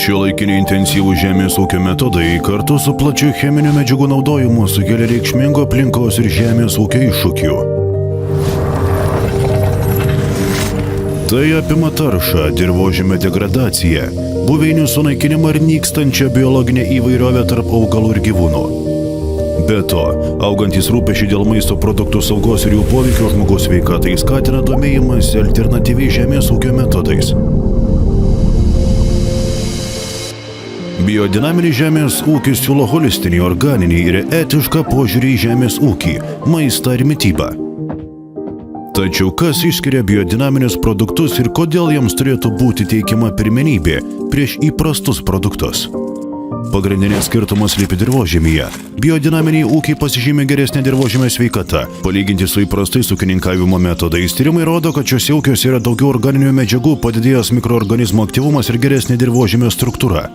Šiuolaikiniai intensyvūs žemės ūkio metodai kartu su plačiu cheminių medžiagų naudojimu sukelia reikšmingų aplinkos ir žemės ūkio iššūkių. Tai apima taršą, dirvožemio degradaciją, buveinių sunaikinimą ir nykstančią biologinę įvairovę tarp augalų ir gyvūnų. Be to, augantys rūpesčiai dėl maisto produktų saugos ir jų poveikio žmogaus sveikatai skatina domėjimąsi alternatyviais žemės ūkio metodais. Biodinaminis žemės ūkis siūlo holistinį, organinį ir etišką požiūrį į žemės ūkį, maistą ir mitybą. Tačiau kas išskiria biodinaminius produktus ir kodėl jiems turėtų būti teikiama pirmenybė prieš įprastus produktus? Pagrindinės skirtumas slypi dirvožemyje. Biodinaminiai ūkiai pasižymi geresnė dirvožemio sveikata. Palyginti su įprastais ūkininkavimo metodais, tyrimai rodo, kad šiuose ūkiuose yra daugiau organinių medžiagų, padidėjęs mikroorganizmų aktyvumas ir geresnė dirvožemio struktūra.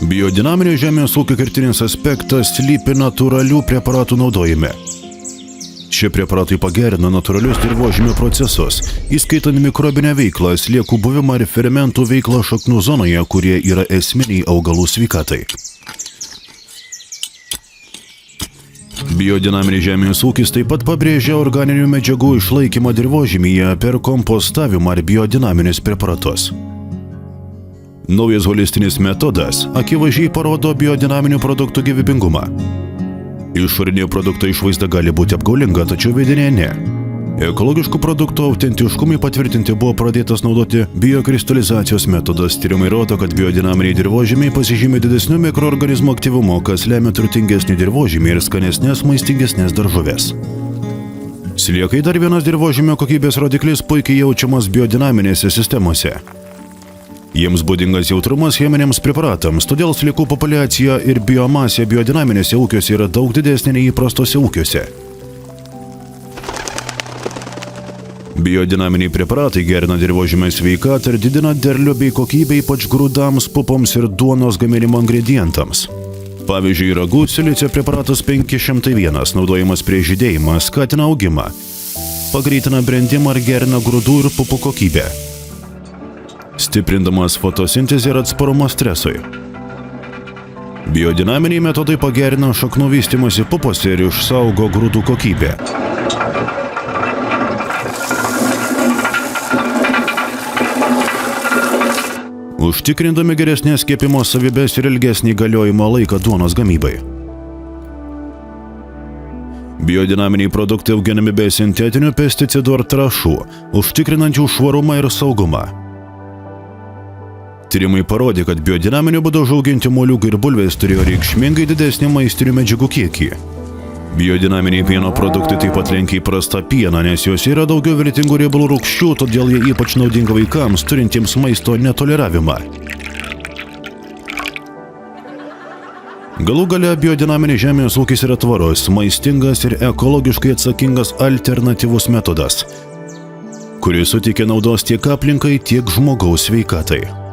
Biodinaminio žemės ūkio kertinis aspektas slypi natūralių preparatų naudojime. Šie preparatai pagerina natūralius dirvožemio procesus, įskaitant mikrobinę veiklą, sliekų buvimą ir fermentų veiklą šaknų zonoje, kurie yra esminiai augalų sveikatai. Biodinaminis žemės ūkis taip pat pabrėžia organinių medžiagų išlaikymą dirvožemyje per kompostavimą ir biodinaminius preparatus. Naujas holistinis metodas akivaizdžiai parodo biodinaminių produktų gyvybingumą. Išorinė produkto išvaizda gali būti apgaulinga, tačiau vidinė ne. Ekologiškų produktų autentiškumui patvirtinti buvo pradėtas naudoti biokristalizacijos metodas. Tyrimai rodo, kad biodinaminiai dirvožemiai pasižymi didesniu mikroorganizmų aktyvumu, kas lemia turtingesnį dirvožemį ir skanesnės, maistingesnės daržoves. Sliekai dar vienas dirvožemio kokybės rodiklis puikiai jaučiamas biodinaminėse sistemose. Jiems būdingas jautrumas cheminiams preparatams, todėl sliekų populiacija ir biomasė biodinaminėse ūkiuose yra daug didesnė nei įprastose ūkiuose. Biodinaminiai preparatai gerina dirvožemio sveikatą ir didina derlių bei kokybę ypač grūdams, pupoms ir duonos gaminimo ingredientams. Pavyzdžiui, ragų silicio preparatas 501 naudojamas prieš žydėjimą, skatina augimą, pagreitina brendimą ir gerina grūdų ir pupų kokybę, stiprindamas fotosintezę ir atsparumą stresui. Biodinaminiai metodai pagerina šaknų vystymąsi pupose ir išsaugo grūdų kokybę. Užtikrindami geresnės kepimo savybės ir ilgesnį galiojimo laiką duonos gamybai. Biodinaminiai produktai auginami be sintetinių pesticidų ar trąšų, užtikrinančių švarumą ir saugumą. Tyrimai parodė, kad biodinaminiu būdu užauginti moliūgai ir bulvės turėjo reikšmingai didesnį maistinių medžiagų kiekį. Biodinaminiai pieno produktai taip pat lenkia įprastą pieną, nes juose yra daugiau vertingų riebalų rūgščių, todėl jie ypač naudinga vaikams, turintiems maisto netoleravimą. Galų gale biodinaminis žemės ūkis yra tvarus, maistingas ir ekologiškai atsakingas alternatyvus metodas, kuris suteikia naudos tiek aplinkai, tiek žmogaus sveikatai.